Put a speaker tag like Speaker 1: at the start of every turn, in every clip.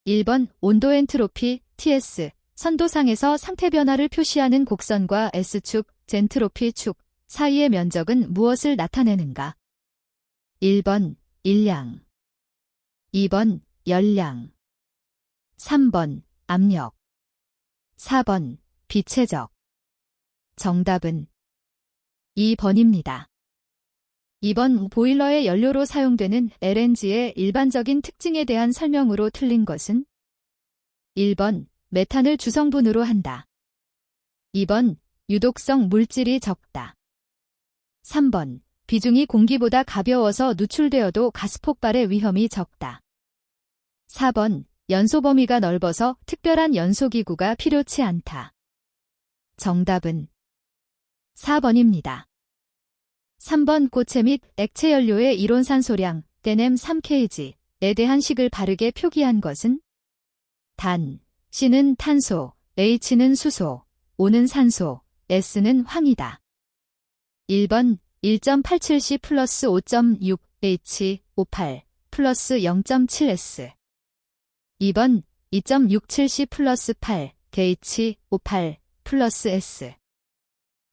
Speaker 1: 1번 온도 엔트로피 TS 선도상에서 상태 변화를 표시하는 곡선과 S축, 젠트로피 축 사이의 면적은 무엇을 나타내는가? 1번 일량 2번 열량 3번 압력 4번 비체적 정답은 2번입니다. 2번 보일러의 연료로 사용되는 LNG의 일반적인 특징에 대한 설명으로 틀린 것은 1번 메탄을 주성분으로 한다. 2번 유독성 물질이 적다. 3번 비중이 공기보다 가벼워서 누출되어도 가스 폭발의 위험이 적다. 4번 연소 범위가 넓어서 특별한 연소기구가 필요치 않다. 정답은 4번입니다. 3번 고체 및 액체 연료의 이론산소량 NM 3kg에 대한 식을 바르게 표기한 것은 단, C는 탄소, H는 수소, O는 산소, S는 황이다. 1번 1.87C 플러스 5.6 H 58 플러스 0.7S 2번 2.67C 플러스 8 H 58 플러스 S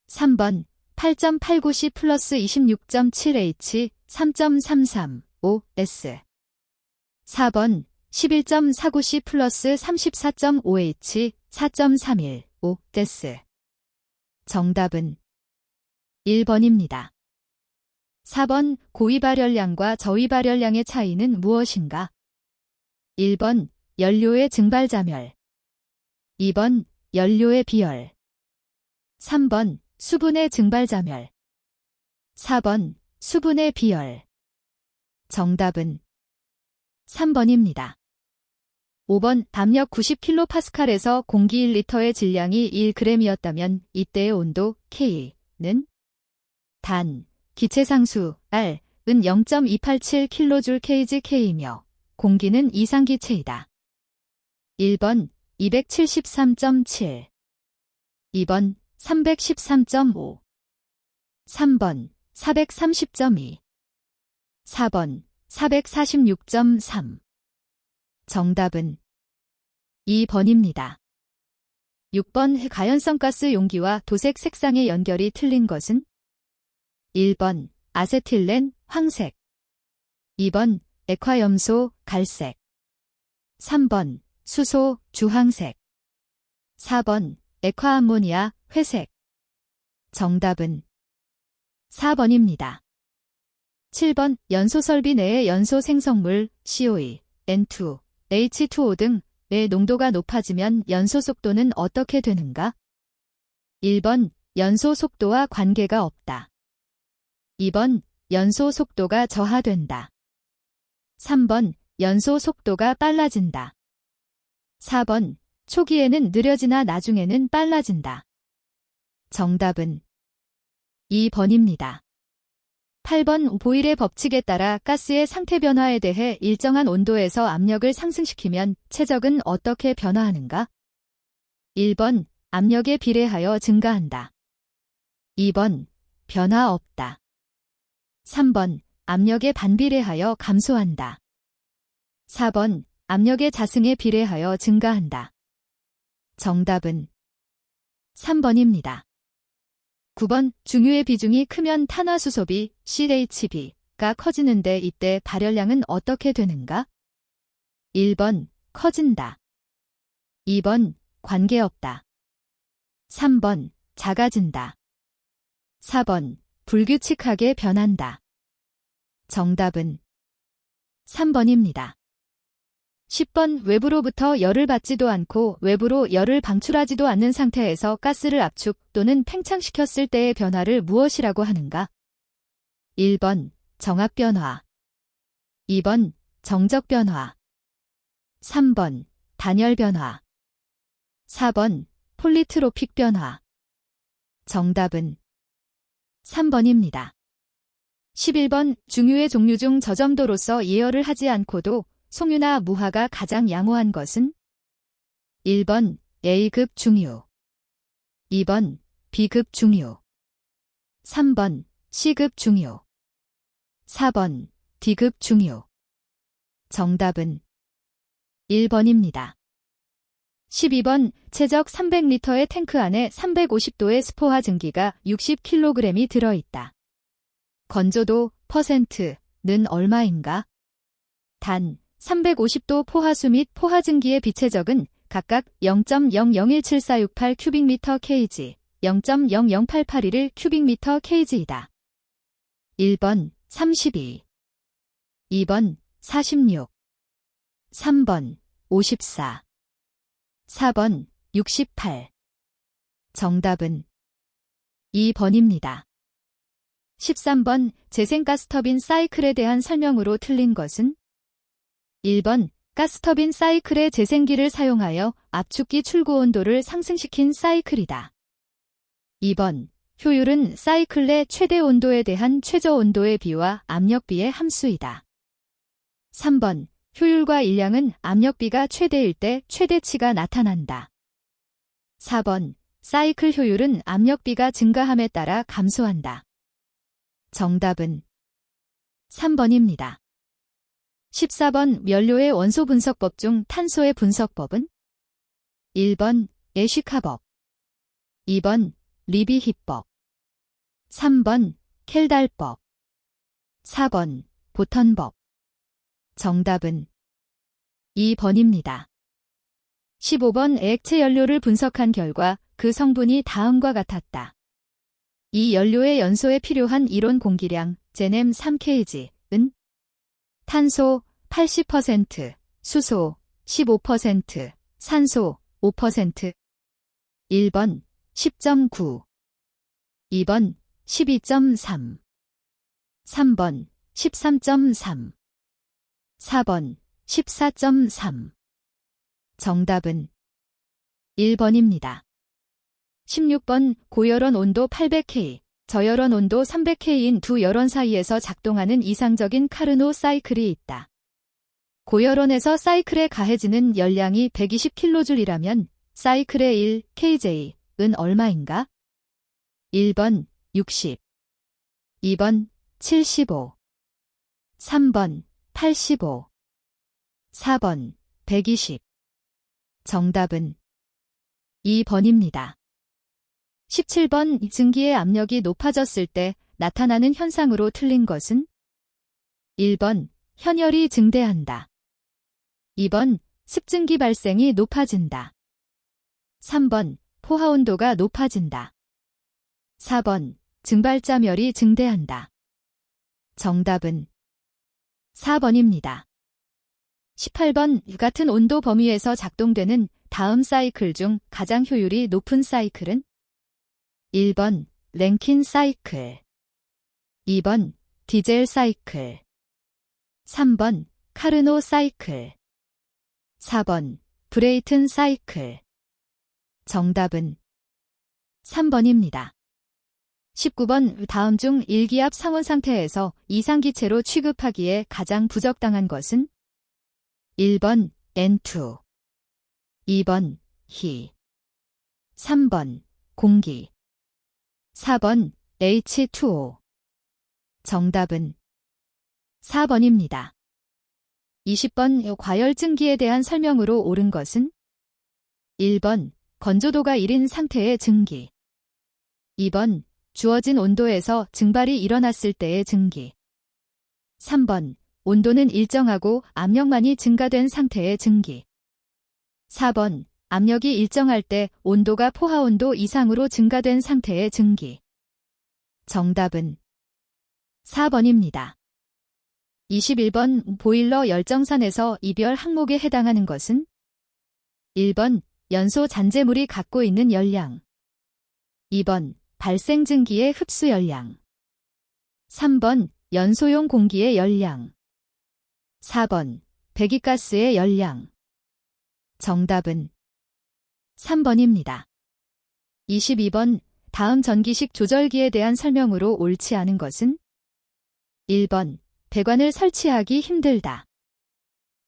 Speaker 1: 3번 8.89C 플러스 26.7H 3.335S 4번 11.49C 플러스 34.5H 4.315S 정답은 1번입니다. 4번 고위 발열량과 저위 발열량의 차이는 무엇인가? 1번 연료의 증발자멸 2번 연료의 비열 3번 수분의 증발자멸 4번 수분의 비열 정답은 3번입니다. 5번 담력 90kPa에서 공기 1리터의 질량이 1g이었다면 이때의 온도 K는 단, 기체상수 R은 0.287kJ/kgK이며 공기는 이상기체이다. 1번 273.7 2번 313.5 3번 430.2 4번 446.3 정답은 2번입니다. 6번 가연성 가스 용기와 도색 색상의 연결이 틀린 것은 1번 아세틸렌 황색 2번 액화염소 갈색 3번 수소 주황색 4번 액화암모니아 회색 정답은 4번입니다. 7번 연소 설비 내의 연소 생성물 CO2, N2, H2O 등의 농도가 높아지면 연소 속도는 어떻게 되는가? 1번 연소 속도와 관계가 없다. 2번 연소 속도가 저하된다. 3번 연소 속도가 빨라진다. 4번 초기에는 느려지나 나중에는 빨라진다. 정답은 2번입니다. 8번 보일의 법칙에 따라 가스의 상태 변화에 대해 일정한 온도에서 압력을 상승시키면 최적은 어떻게 변화하는가? 1번 압력에 비례하여 증가한다. 2번 변화 없다. 3번 압력에 반비례하여 감소한다. 4번 압력의 자승에 비례하여 증가한다. 정답은 3번입니다. 9번 중유의 비중이 크면 탄화수소비 CHB가 커지는데 이때 발열량은 어떻게 되는가? 1번 커진다. 2번 관계없다. 3번 작아진다. 4번 불규칙하게 변한다. 정답은 3번입니다. 10번 외부로부터 열을 받지도 않고 외부로 열을 방출하지도 않는 상태에서 가스를 압축 또는 팽창시켰을 때의 변화를 무엇이라고 하는가? 1번 정압변화 2번 정적변화 3번 단열변화 4번 폴리트로픽 변화 정답은 3번입니다. 11번 중유의 종류 중 저점도로서 예열을 하지 않고도 송유나 무화가 가장 양호한 것은 1번 A급 중유 2번 B급 중유 3번 C급 중유 4번 D급 중유 정답은 1번입니다. 12번 최적 300리터의 탱크 안에 350도의 스포화 증기가 60kg이 들어있다. 건조도 %는 얼마인가? 단, 350도 포화수 및 포화증기의 비체적은 각각 0.001748 큐빅미터 kg, 0.00881 큐빅미터 kg이다. 1번 32, 2번 46, 3번 54, 4번 68. 정답은 2번입니다. 13번 재생가스터빈 사이클에 대한 설명으로 틀린 것은? 1번 가스터빈 사이클의 재생기를 사용하여 압축기 출고 온도를 상승시킨 사이클이다. 2번 효율은 사이클 내 최대 온도에 대한 최저 온도의 비와 압력비의 함수이다. 3번 효율과 일량은 압력비가 최대일 때 최대치가 나타난다. 4번 사이클 효율은 압력비가 증가함에 따라 감소한다. 정답은 3번입니다. 14번 연료의 원소 분석법 중 탄소의 분석법은? 1번 에쉬카법, 2번 리비히법, 3번 켈달법, 4번 보턴법. 정답은 2번입니다. 15번 액체 연료를 분석한 결과 그 성분이 다음과 같았다. 이 연료의 연소에 필요한 이론 공기량 제넴 3kg은 탄소 80%, 수소 15%, 산소 5%. 1번 10.9, 2번 12.3, 3번 13.3, 4번 14.3. 정답은 1번입니다. 16번 고열원 온도 800K, 저열원 온도 300K인 두 열원 사이에서 작동하는 이상적인 카르노 사이클이 있다. 고열원에서 사이클에 가해지는 열량이 120kJ이라면 사이클의 1kJ은 얼마인가? 1번 60, 2번 75, 3번 85, 4번 120. 정답은 2번입니다. 17번 증기의 압력이 높아졌을 때 나타나는 현상으로 틀린 것은? 1번 현열이 증대한다. 2번 습증기 발생이 높아진다. 3번 포화온도가 높아진다. 4번 증발자멸이 증대한다. 정답은 4번입니다. 18번 같은 온도 범위에서 작동되는 다음 사이클 중 가장 효율이 높은 사이클은? 1번 랭킨 사이클, 2번 디젤 사이클, 3번 카르노 사이클, 4번 브레이튼 사이클. 정답은 3번입니다. 19번 다음 중 일기압 상온 상태에서 이상기체로 취급하기에 가장 부적당한 것은? 1번 N2, 2번 희, 3번 공기, 4번 H2O. 정답은 4번입니다. 20번 과열증기에 대한 설명으로 옳은 것은? 1번 건조도가 1인 상태의 증기, 2번 주어진 온도에서 증발이 일어났을 때의 증기, 3번 온도는 일정하고 압력만이 증가된 상태의 증기, 4번 압력이 일정할 때 온도가 포화온도 이상으로 증가된 상태의 증기. 정답은 4번입니다. 21번 보일러 열정산에서 이별 항목에 해당하는 것은? 1번 연소 잔재물이 갖고 있는 열량, 2번 발생 증기의 흡수 열량, 3번 연소용 공기의 열량, 4번 배기가스의 열량. 정답은 3번입니다. 22번 다음 전기식 조절기에 대한 설명으로 옳지 않은 것은? 1번 배관을 설치하기 힘들다.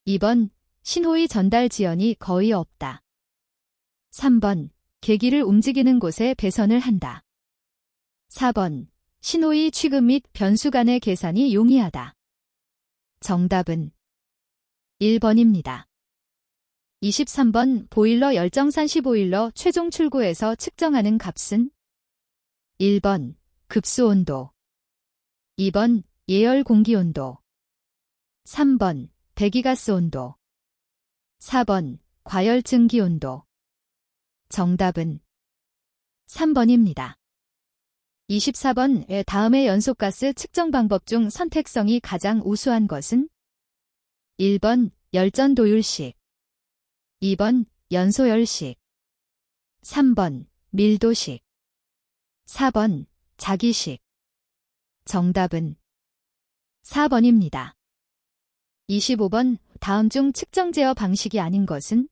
Speaker 1: 2번 신호위 전달 지연이 거의 없다. 3번 계기를 움직이는 곳에 배선을 한다. 4번 신호위 취급 및 변수 간의 계산이 용이하다. 정답은 1번입니다. 23번 보일러 열정산시 보일러 최종 출고에서 측정하는 값은 1번 급수온도 2번 예열 공기온도 3번 배기가스 온도 4번 과열증기 온도 정답은 3번입니다. 24번 다음의 연소가스 측정 방법 중 선택성이 가장 우수한 것은 1번 열전도율식 2번 연소열식 3번 밀도식 4번 자기식 정답은 4번입니다. 25번 다음 중 측정 제어 방식이 아닌 것은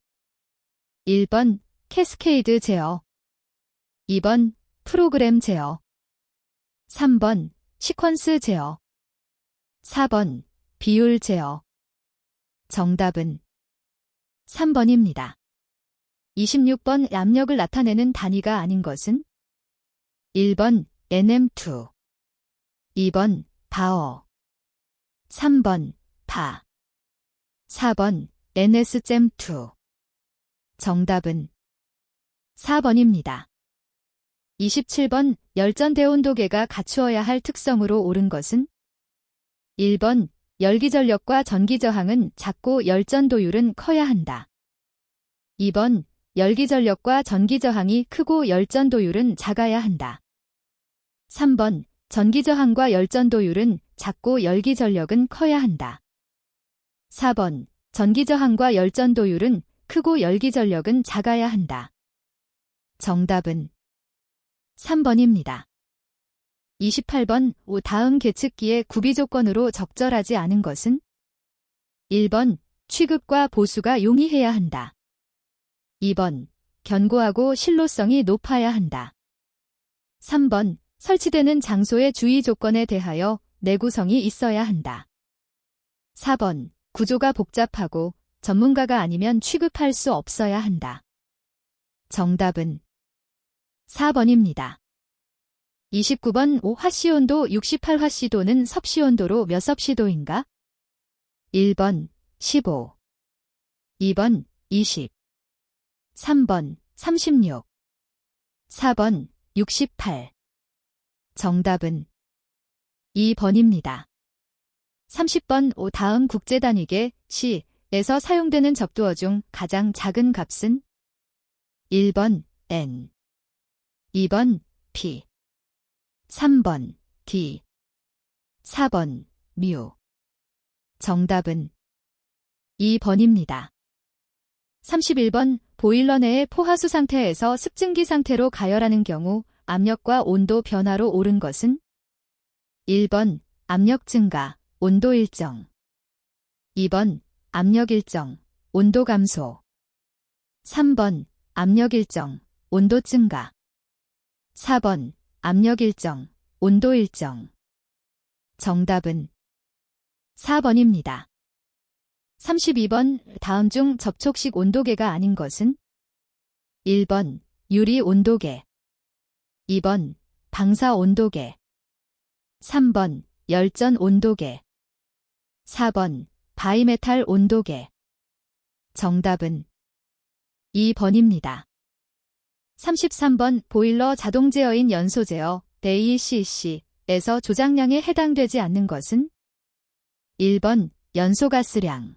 Speaker 1: 1번 캐스케이드 제어 2번 프로그램 제어 3번 시퀀스 제어 4번 비율 제어 정답은 3번입니다. 26번 압력을 나타내는 단위가 아닌 것은 1번 NM2 2번 바어 3번 파 4번 NS잼2 정답은 4번입니다. 27번 열전대 온도계가 갖추어야 할 특성으로 옳은 것은 1번 열기전력과 전기저항은 작고 열전도율은 커야 한다. 2번 열기전력과 전기저항이 크고 열전도율은 작아야 한다. 3번 전기저항과 열전도율은 작고 열기전력은 커야 한다. 4번 전기저항과 열전도율은 크고 열기전력은 작아야 한다. 정답은 3번입니다. 28번 다음 계측기의 구비조건으로 적절하지 않은 것은 1번 취급과 보수가 용이해야 한다. 2번 견고하고 실로성이 높아야 한다. 3번 설치되는 장소의 주의 조건에 대하여 내구성이 있어야 한다. 4번 구조가 복잡하고 전문가가 아니면 취급할 수 없어야 한다. 정답은 4번입니다. 29번 화씨온도 68화씨도는 섭씨온도로 몇 섭씨도인가? 1번 15 2번 20 3번 36 4번 68 정답은 2번입니다. 30번 다음 국제단위계 C에서 사용되는 접두어 중 가장 작은 값은 1번 N 2번 P 3번 D 4번 뮤 정답은 2번입니다. 31번 보일러 내의 포화수 상태에서 습증기 상태로 가열하는 경우 압력과 온도 변화로 오른 것은 1번 압력 증가, 온도 일정 2번 압력 일정, 온도 감소 3번 압력 일정, 온도 증가 4번 압력 일정, 온도 일정 정답은 4번입니다. 32번 다음 중 접촉식 온도계가 아닌 것은 1번 유리 온도계 2번 방사 온도계 3번 열전 온도계 4번 바이메탈 온도계 정답은 2번입니다. 33번 보일러 자동 제어인 연소 제어 DECC에서 조작량에 해당되지 않는 것은 1번 연소가스량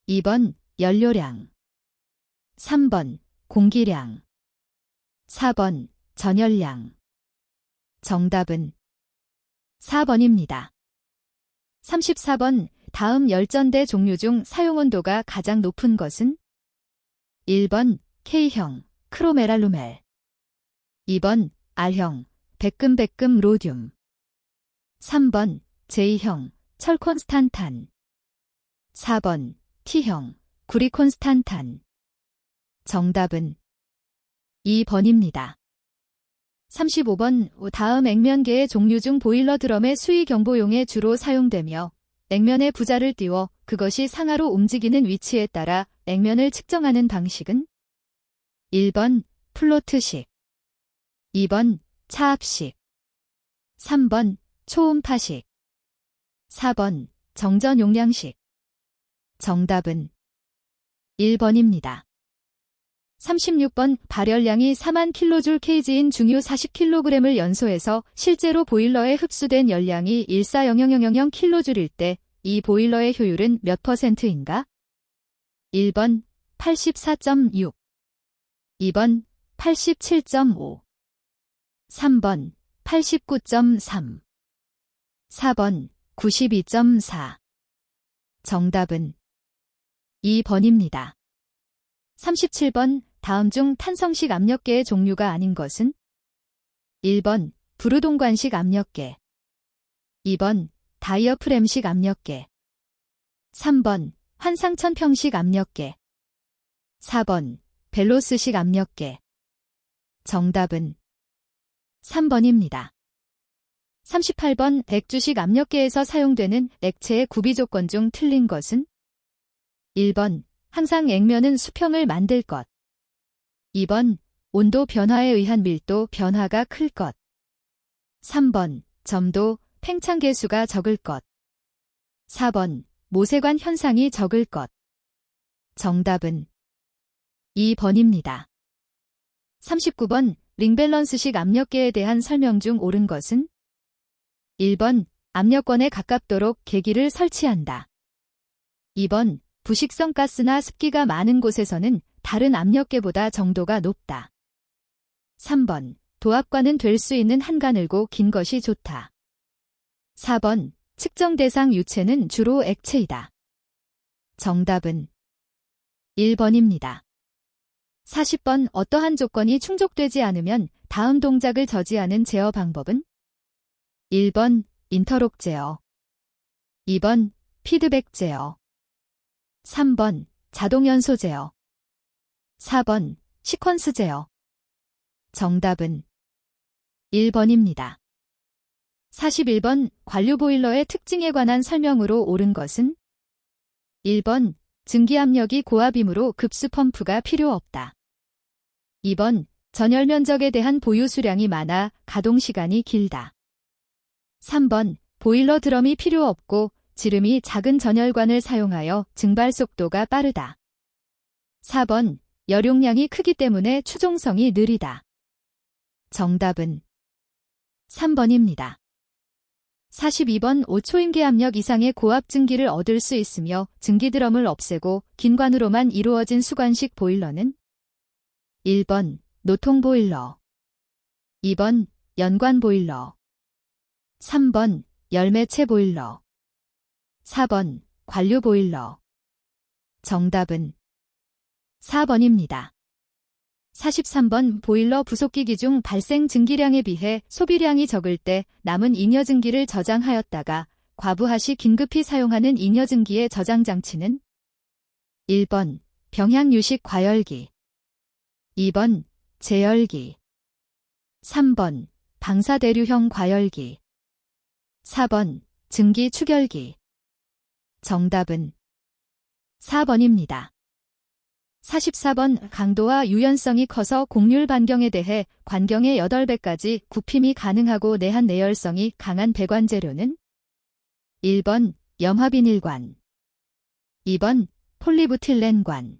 Speaker 1: 2번 연료량 3번 공기량 4번 전열량 정답은 4번입니다. 34번 다음 열전대 종류 중 사용온도가 가장 높은 것은 1번 K형 크로메랄루멜 2번 R형 백금백금 로듐 3번 J형 철콘스탄탄 4번 T형 구리콘스탄탄 정답은 2번입니다. 35번 다음 액면계의 종류 중 보일러 드럼의 수위 경보용에 주로 사용되며 액면에 부자를 띄워 그것이 상하로 움직이는 위치에 따라 액면을 측정하는 방식은 1번 플로트식 2번 차압식 3번 초음파식 4번 정전 용량식 정답은 1번입니다. 36번 발열량이 4만 킬로줄 kg인 중유 40kg을 연소해서 실제로 보일러에 흡수된 열량이 140000 킬로줄일 때 이 보일러의 효율은 몇 %인가? 1번 84.6, 2번 87.5, 3번 89.3, 4번 92.4. 정답은 2번입니다. 37번 다음 중 탄성식 압력계의 종류가 아닌 것은? 1번 부르동관식 압력계, 2번 다이어프램식 압력계, 3번 환상천평식 압력계, 4번 벨로스식 압력계. 정답은 3번입니다. 38번 액주식 압력계에서 사용되는 액체의 구비 조건 중 틀린 것은? 1번 항상 액면은 수평을 만들 것, 2번 온도 변화에 의한 밀도 변화가 클 것, 3번 점도, 팽창 계수가 적을 것, 4번 모세관 현상이 적을 것. 정답은 2번입니다. 39번 링밸런스식 압력계에 대한 설명 중 옳은 것은? 1번 압력권에 가깝도록 계기를 설치한다. 2번 부식성 가스나 습기가 많은 곳에서는 다른 압력계보다 정도가 높다. 3번 도압관은 될 수 있는 한 가늘고 긴 것이 좋다. 4번 측정 대상 유체는 주로 액체이다. 정답은 1번입니다. 40번 어떠한 조건이 충족되지 않으면 다음 동작을 저지하는 제어 방법은? 1번 인터록 제어, 2번 피드백 제어, 3번 자동 연소 제어, 4번 시퀀스 제어. 정답은 1번입니다. 41번 관류 보일러의 특징에 관한 설명으로 옳은 것은? 1번 증기압력이 고압이므로 급수 펌프가 필요 없다. 2번 전열 면적에 대한 보유 수량이 많아 가동 시간이 길다. 3번 보일러 드럼이 필요 없고 지름이 작은 전열관을 사용하여 증발 속도가 빠르다. 4번 열용량이 크기 때문에 추종성이 느리다. 정답은 3번입니다. 42번 5초임계 압력 이상의 고압 증기를 얻을 수 있으며 증기 드럼을 없애고 긴 관으로만 이루어진 수관식 보일러는? 1번 노통 보일러, 2번 연관 보일러, 3번 열매체 보일러, 4번 관류 보일러. 정답은 4번입니다. 43번 보일러 부속기기 중 발생 증기량에 비해 소비량이 적을 때 남은 잉여 증기를 저장하였다가 과부하 시 긴급히 사용하는 잉여 증기의 저장 장치는? 1번 병향 유식 과열기, 2번 제열기, 3번 방사대류형 과열기, 4번 증기 추결기. 정답은 4번입니다. 44번 강도와 유연성이 커서 곡률 반경에 대해 관경의 8배까지 굽힘이 가능하고 내한 내열성이 강한 배관 재료는? 1번 염화비닐관, 2번 폴리부틸렌관,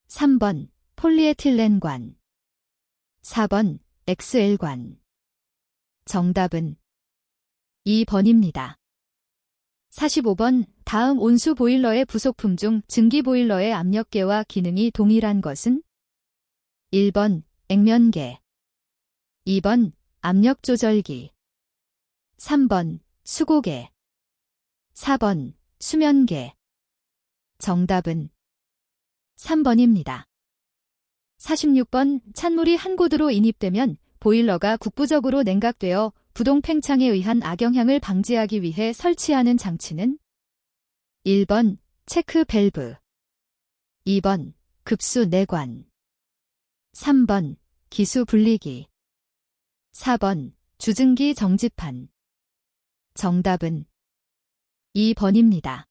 Speaker 1: 3번 폴리에틸렌관, 4번 XL관. 정답은 2번입니다. 45번 다음 온수 보일러의 부속품 중 증기 보일러의 압력계와 기능이 동일한 것은? 1번 액면계, 2번 압력 조절기, 3번 수고계, 4번 수면계. 정답은 3번입니다. 46번 찬물이 한 곳으로 인입되면 보일러가 국부적으로 냉각되어 부동 팽창에 의한 악영향을 방지하기 위해 설치하는 장치는? 1번 체크 밸브, 2번 급수 내관, 3번 기수 분리기, 4번 주증기 정지판. 정답은 2번입니다.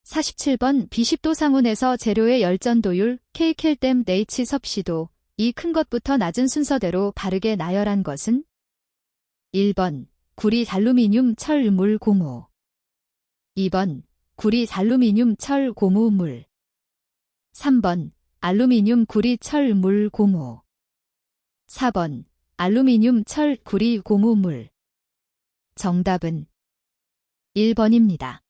Speaker 1: 47번 비십도 상온에서 재료의 열전도율 K켈댐 H 섭씨도 이 큰 것부터 낮은 순서대로 바르게 나열한 것은? 1번 구리 잘루미늄 철 물 고무, 2번 구리 잘루미늄 철 고무 물, 3번 알루미늄 구리 철 물 고무. 4번 알루미늄 철 구리 고무 물. 정답은 1번입니다.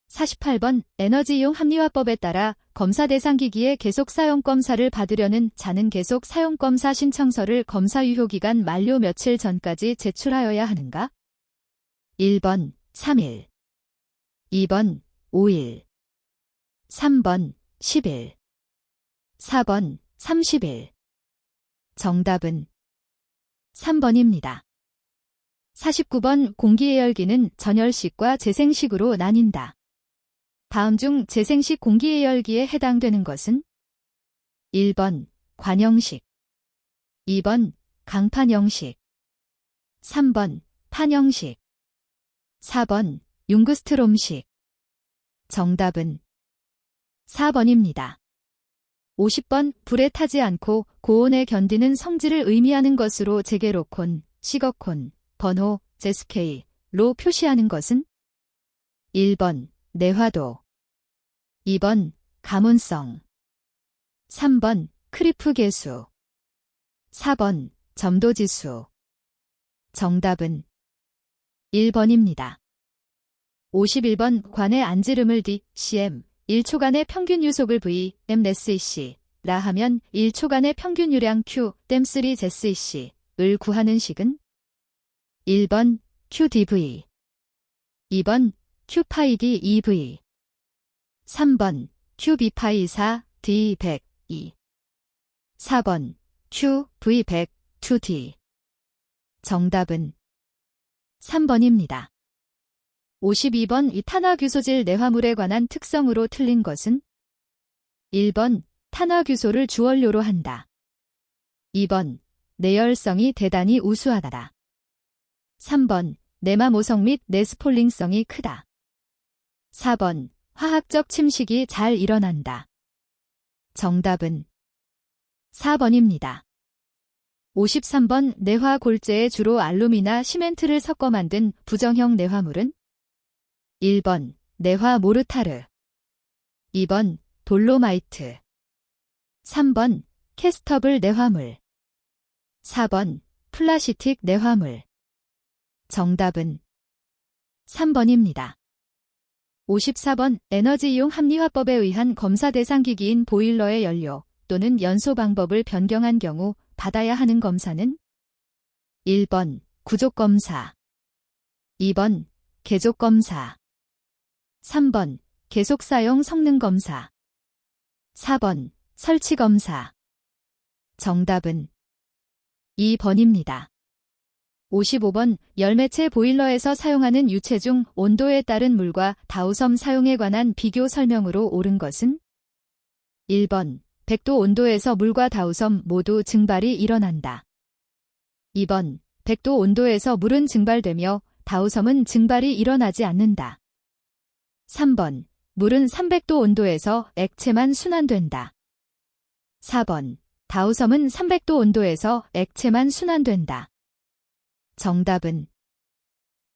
Speaker 1: 48번 에너지이용 합리화법에 따라 검사 대상 기기의 계속 사용 검사를 받으려는 자는 계속 사용 검사 신청서를 검사 유효기간 만료 며칠 전까지 제출하여야 하는가? 1번 3일, 2번 5일, 3번 10일, 4번 30일. 정답은 3번입니다. 49번 공기예열기는 전열식과 재생식으로 나뉜다. 다음 중 재생식 공기예열기에 해당되는 것은? 1번 관형식, 2번 강판형식, 3번 판형식, 4번 융그스트롬식. 정답은 4번입니다. 50번 불에 타지 않고 고온에 견디는 성질을 의미하는 것으로 제게로콘, 시거콘, 번호, 제스케이로 표시하는 것은? 1번 내화도, 2번 가문성, 3번 크리프 계수, 4번 점도지수. 정답은 1번입니다. 51번 관의 안지름을 D, cm, 1초간의 평균 유속을 V, m cc, 라 하면 1초간의 평균 유량 Q, 댐3 제cc,을 구하는 식은? 1번 QDV, 2번 Q파이기 EV, 3번 QB파이4 D100E, 4번 QV100 2D. 정답은 3번입니다. 52번 이 탄화규소질 내화물에 관한 특성으로 틀린 것은? 1번 탄화규소를 주원료로 한다. 2번 내열성이 대단히 우수하다. 3번 내마모성 및 내스폴링성이 크다. 4번 화학적 침식이 잘 일어난다. 정답은 4번입니다. 53번 내화 골재에 주로 알루미나 시멘트를 섞어 만든 부정형 내화물은? 1번 내화 모르타르, 2번 돌로마이트, 3번 캐스터블 내화물, 4번 플라시틱 내화물. 정답은 3번입니다. 54번 에너지이용 합리화법에 의한 검사 대상 기기인 보일러의 연료 또는 연소 방법을 변경한 경우 받아야 하는 검사는? 1번 구족검사, 2번 개족검사, 3번 계속사용 성능검사, 4번 설치검사. 정답은 2번입니다. 55번 열매체 보일러에서 사용하는 유체 중 온도에 따른 물과 다우섬 사용에 관한 비교 설명으로 옳은 것은? 1번 100도 온도에서 물과 다우섬 모두 증발이 일어난다. 2번 100도 온도에서 물은 증발되며 다우섬은 증발이 일어나지 않는다. 3번 물은 300도 온도에서 액체만 순환된다. 4번 다우섬은 300도 온도에서 액체만 순환된다. 정답은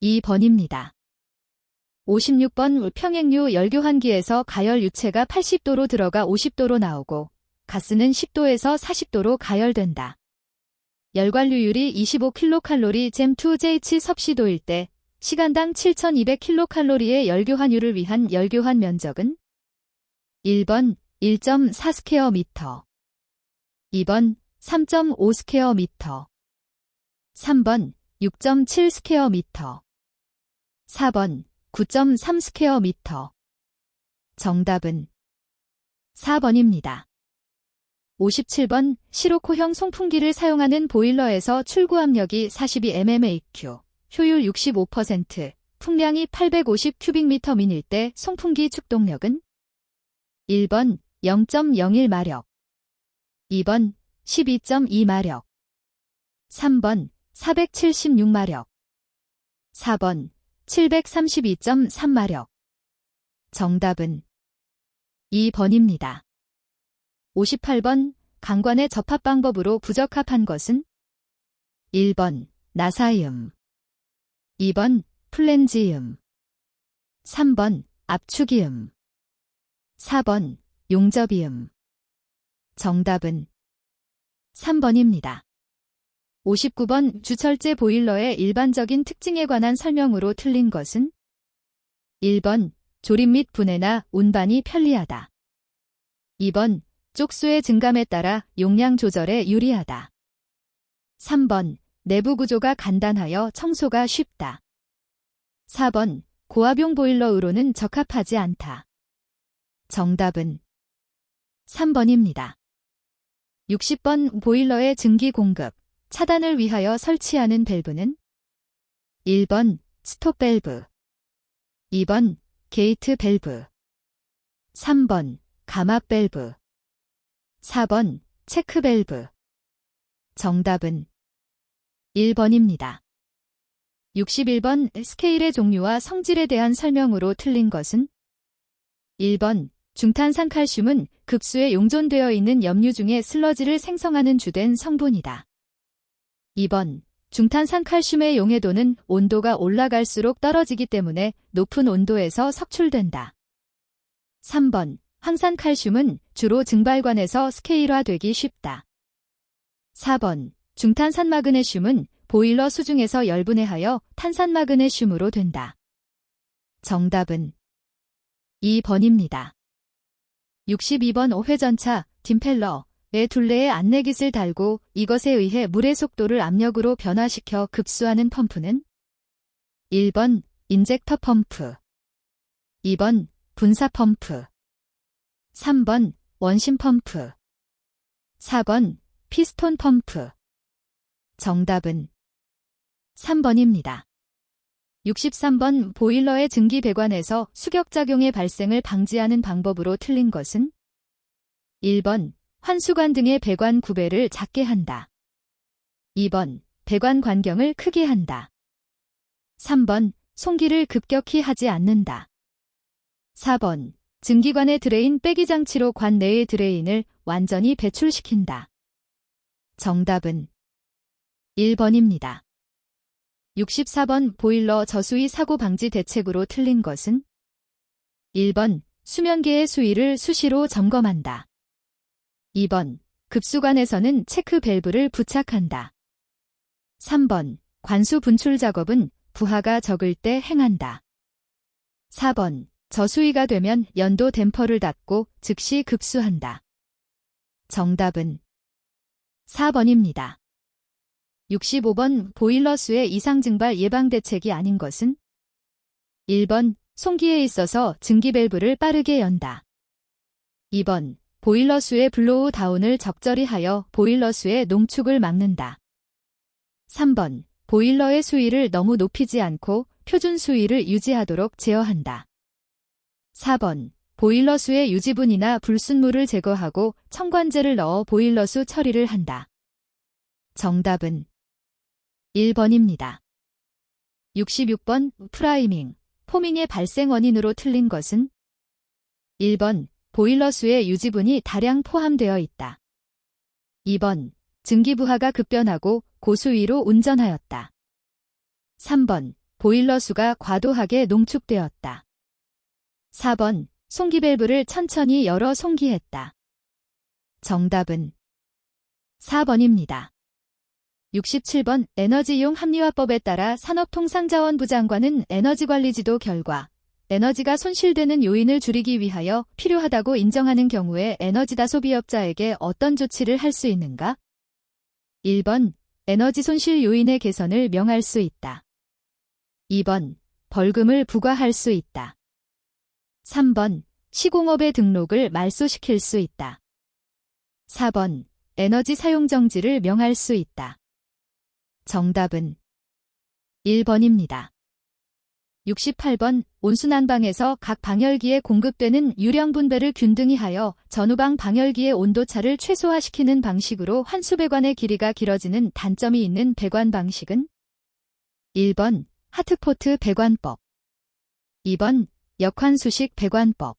Speaker 1: 2번입니다. 56번 평행유 열교환기에서 가열 유체가 80도로 들어가 50도로 나오고 가스는 10도에서 40도로 가열된다. 열관류율이 25kcal 잼2JH 섭씨도일 때 시간당 7200kcal의 열교환율을 위한 열교환 면적은? 1번 1.4 스퀘어 미터, 2번 3.5 스퀘어 미터, 3번 6.7 스퀘어 미터, 4번 9.3 스퀘어 미터. 정답은 4번입니다. 57번 시로코형 송풍기를 사용하는 보일러에서 출구 압력이 42mmAQ, 효율 65%, 풍량이 850 큐빅미터 민일 때 송풍기 축동력은? 1번 0.01마력, 2번 12.2마력, 3번 476마력, 4번 732.3마력. 정답은 2번입니다. 58번 강관의 접합 방법으로 부적합한 것은? 1번 나사이음, 2번 플랜지음, 3번 압축이음, 4번 용접이음. 정답은 3번입니다. 59번 주철제 보일러의 일반적인 특징에 관한 설명으로 틀린 것은 1번 조립 및 분해나 운반이 편리하다. 2번 쪽수의 증감에 따라 용량 조절에 유리하다. 3번 내부 구조가 간단하여 청소가 쉽다. 4번 고압용 보일러으로는 적합하지 않다. 정답은 3번입니다. 60번 보일러의 증기 공급, 차단을 위하여 설치하는 밸브는 1번 스톱 밸브, 2번 게이트 밸브, 3번 감압 밸브, 4번 체크 밸브. 정답은 1번입니다. 61번 스케일의 종류와 성질에 대한 설명으로 틀린 것은 1번 중탄산칼슘은 급수에 용존되어 있는 염류 중에 슬러지를 생성하는 주된 성분이다. 2번 중탄산칼슘의 용해도는 온도가 올라갈수록 떨어지기 때문에 높은 온도에서 석출된다. 3번 황산칼슘은 주로 증발관에서 스케일화되기 쉽다. 4번 중탄산마그네슘은 보일러 수중에서 열분해하여 탄산마그네슘으로 된다. 정답은 2번입니다. 62번 5회전차 딤펠러에 둘레에 안내깃을 달고 이것에 의해 물의 속도를 압력으로 변화시켜 급수하는 펌프는 1번 인젝터 펌프, 2번 분사 펌프, 3번 원심 펌프, 4번 피스톤 펌프. 정답은 3번입니다. 63번 보일러의 증기 배관에서 수격작용의 발생을 방지하는 방법으로 틀린 것은 1번 환수관 등의 배관 구배를 작게 한다. 2번 배관 관경을 크게 한다. 3번 송기를 급격히 하지 않는다. 4번 증기관의 드레인 빼기 장치로 관 내의 드레인을 완전히 배출시킨다. 정답은 1번입니다. 64번 보일러 저수위 사고 방지 대책으로 틀린 것은 1번 수면계의 수위를 수시로 점검한다. 2번 급수관에서는 체크 밸브를 부착한다. 3번 관수 분출 작업은 부하가 적을 때 행한다. 4번 저수위가 되면 연도 댐퍼를 닫고 즉시 급수한다. 정답은 4번입니다. 65번 보일러수의 이상 증발 예방 대책이 아닌 것은 1번 송기에 있어서 증기 밸브를 빠르게 연다. 2번 보일러수의 블로우 다운을 적절히 하여 보일러수의 농축을 막는다. 3번 보일러의 수위를 너무 높이지 않고 표준 수위를 유지하도록 제어한다. 4번 보일러수의 유지분이나 불순물을 제거하고 첨관제를 넣어 보일러수 처리를 한다. 정답은 1번입니다. 66번 프라이밍, 포밍의 발생 원인으로 틀린 것은 1번 보일러수의 유지분이 다량 포함되어 있다. 2번 증기부하가 급변하고 고수위로 운전하였다. 3번 보일러수가 과도하게 농축되었다. 4번 송기 밸브를 천천히 열어 송기했다. 정답은 4번입니다. 67번 에너지이용 합리화법에 따라 산업통상자원부 장관은 에너지관리지도 결과 에너지가 손실되는 요인을 줄이기 위하여 필요하다고 인정하는 경우에 에너지다 소비업자에게 어떤 조치를 할 수 있는가? 1번 에너지 손실 요인의 개선을 명할 수 있다. 2번 벌금을 부과할 수 있다. 3번 시공업의 등록을 말소시킬 수 있다. 4번 에너지 사용 정지를 명할 수 있다. 정답은 1번입니다. 68번 온수난방에서 각 방열기에 공급되는 유령 분배를 균등히 하여 전후방 방열기의 온도차를 최소화시키는 방식으로 환수배관의 길이가 길어지는 단점이 있는 배관 방식은 1번 하트포트 배관법, 2번 역환수식 배관법,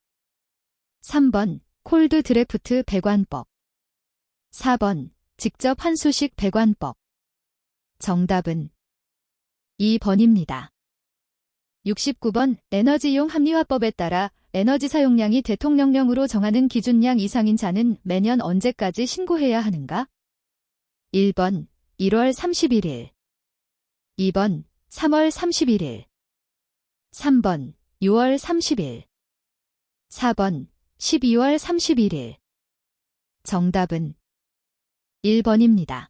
Speaker 1: 3번 콜드 드래프트 배관법, 4번 직접 환수식 배관법. 정답은 2번입니다. 69번 에너지이용 합리화법에 따라 에너지 사용량이 대통령령으로 정하는 기준량 이상인 자는 매년 언제까지 신고해야 하는가? 1번 1월 31일 2번 3월 31일 3번 6월 30일 4번 12월 31일 정답은 1번입니다.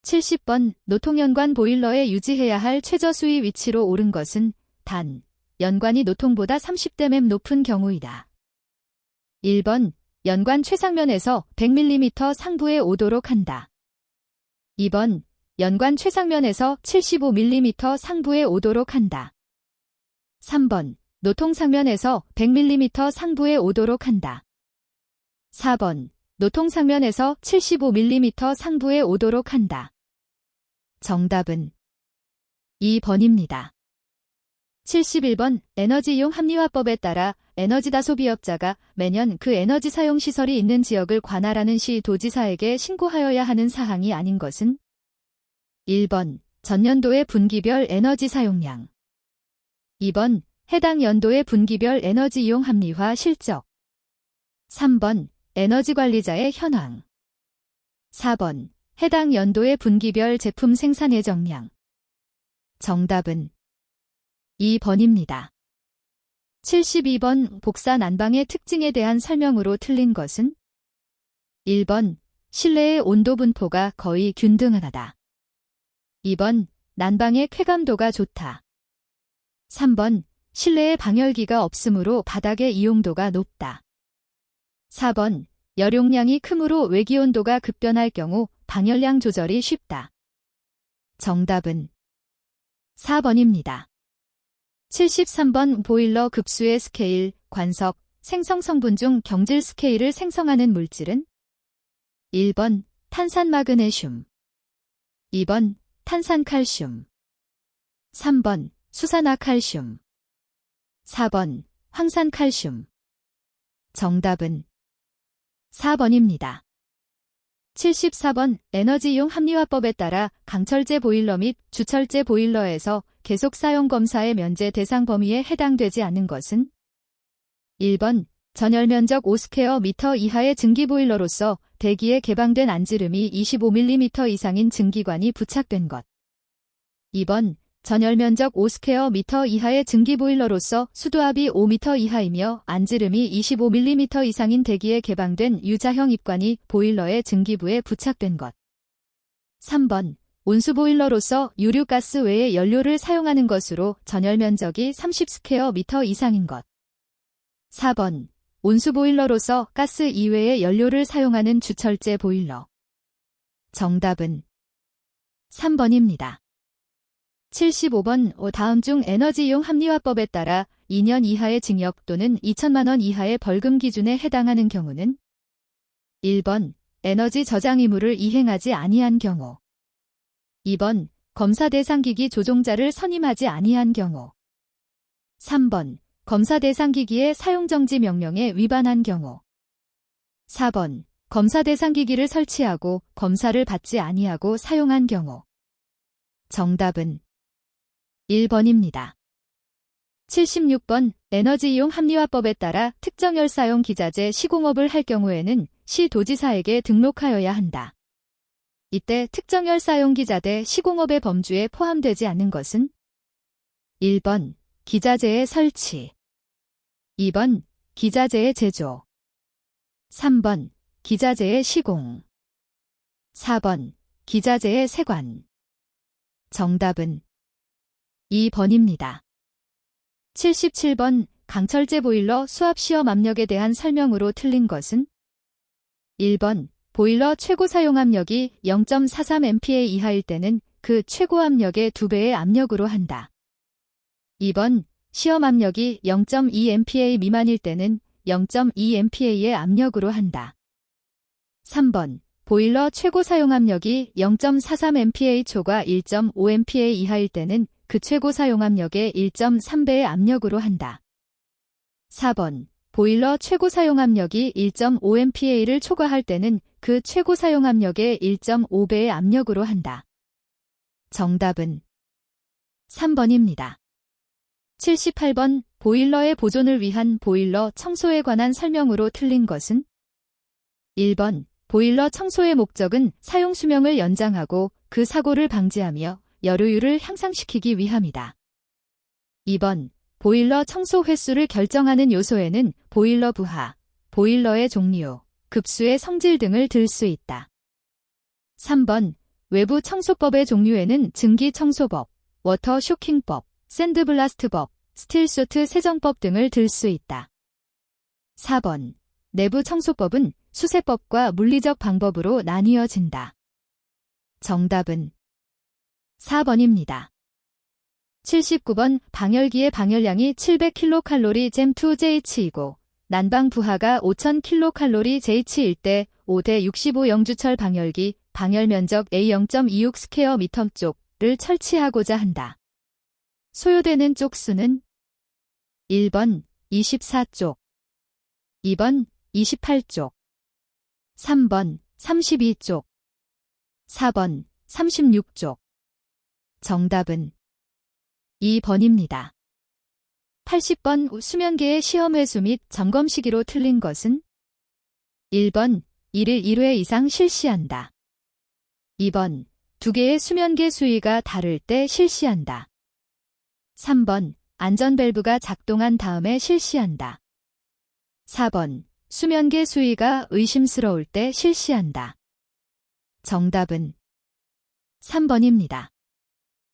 Speaker 1: 70번 노통연관 보일러에 유지해야 할 최저 수위 위치로 옳은 것은 단, 연관이 노통보다 30대մ 높은 경우이다. 1번 연관 최상면에서 100mm 상부에 오도록 한다. 2번 연관 최상면에서 75mm 상부에 오도록 한다. 3번 노통 상면에서 100mm 상부에 오도록 한다. 4번 노통 상면에서 75mm 상부에 오도록 한다. 정답은 2번입니다. 71번 에너지이용 합리화법에 따라 에너지다소비업자가 매년 그 에너지 사용 시설이 있는 지역을 관할하는 시 도지사에게 신고하여야 하는 사항이 아닌 것은 1번 전년도의 분기별 에너지 사용량 2번 해당 연도의 분기별 에너지이용 합리화 실적 3번 에너지관리자의 현황 4번 해당 연도의 분기별 제품 생산 예정량 정답은 2번입니다. 72번 복사 난방의 특징에 대한 설명으로 틀린 것은 1번 실내의 온도 분포가 거의 균등하다. 2번 난방의 쾌감도가 좋다. 3번 실내에 방열기가 없으므로 바닥의 이용도가 높다. 4번 열용량이 크므로 외기온도가 급변할 경우 방열량 조절이 쉽다. 정답은 4번입니다. 73번 보일러 급수의 스케일, 관석, 생성 성분 중 경질 스케일을 생성하는 물질은 1번 탄산마그네슘 2번 탄산칼슘 3번 수산화칼슘 4번 황산칼슘 정답은 4번입니다. 74번 에너지이용 합리화법에 따라 강철제 보일러 및 주철제 보일러에서 계속 사용 검사의 면제 대상 범위에 해당되지 않는 것은 1번 전열면적 5스퀘어미터 이하의 증기보일러로서 대기에 개방된 안지름이 25mm 이상인 증기관이 부착된 것 2번 전열면적 5스퀘어미터 이하의 증기보일러로서 수도압이 5m 이하이며 안지름이 25mm 이상인 대기에 개방된 유자형 입관이 보일러의 증기부에 부착된 것 3번 온수보일러로서 유류가스 외의 연료를 사용하는 것으로 전열면적이 30스퀘어미터 이상인 것 4번 온수보일러로서 가스 이외의 연료를 사용하는 주철제 보일러 정답은 3번입니다. 75번 다음 중 에너지이용 합리화법에 따라 2년 이하의 징역 또는 2천만 원 이하의 벌금 기준에 해당하는 경우는 1번 에너지 저장 의무를 이행하지 아니한 경우 2번 검사 대상 기기 조종자를 선임하지 아니한 경우 3번 검사 대상 기기의 사용 정지 명령에 위반한 경우 4번 검사 대상 기기를 설치하고 검사를 받지 아니하고 사용한 경우 정답은 1번입니다. 76번 에너지이용 합리화법에 따라 특정 열사용 기자재 시공업을 할 경우에는 시도지사에게 등록하여야 한다. 이때 특정 열사용 기자재 시공업의 범주에 포함되지 않는 것은 1번 기자재의 설치 2번 기자재의 제조 3번 기자재의 시공 4번 기자재의 세관 정답은 2번입니다. 77번 강철제 보일러 수압시험 압력에 대한 설명으로 틀린 것은 1번 보일러 최고 사용 압력이 0.43MPa 이하일 때는 그 최고 압력의 2배의 압력으로 한다. 2번 시험 압력이 0.2MPa 미만일 때는 0.2MPa의 압력으로 한다. 3번 보일러 최고 사용 압력이 0.43MPa 초과 1.5MPa 이하일 때는 그 최고 사용 압력의 1.3배의 압력으로 한다. 4번 보일러 최고 사용 압력이 1.5MPa를 초과할 때는 그 최고 사용 압력의 1.5배의 압력으로 한다. 정답은 3번입니다. 78번 보일러의 보존을 위한 보일러 청소에 관한 설명으로 틀린 것은 1번 보일러 청소의 목적은 사용 수명을 연장하고 그 사고를 방지하며 열효율을 향상시키기 위함이다. 2번 보일러 청소 횟수를 결정하는 요소에는 보일러 부하, 보일러의 종류, 급수의 성질 등을 들 수 있다. 3번 외부 청소법의 종류에는 증기 청소법, 워터 쇼킹법, 샌드블라스트법, 스틸소트 세정법 등을 들 수 있다. 4번 내부 청소법은 수세법과 물리적 방법으로 나뉘어진다. 정답은 4번입니다. 79번 방열기의 방열량이 700kcal 잼2JH이고 난방 부하가 5000kcal JH일 때 5대 65 영주철 방열기 방열 면적 A 0.26 스퀘어 미터 쪽을 설치하고자 한다. 소요되는 쪽수는 1번 24쪽, 2번 28쪽, 3번 32쪽, 4번 36쪽. 정답은 2번입니다. 80번 수면계의 시험 회수 및 점검 시기로 틀린 것은 1번 1일 1회 이상 실시한다. 2번 2개의 수면계 수위가 다를 때 실시한다. 3번 안전밸브가 작동한 다음에 실시한다. 4번 수면계 수위가 의심스러울 때 실시한다. 정답은 3번입니다.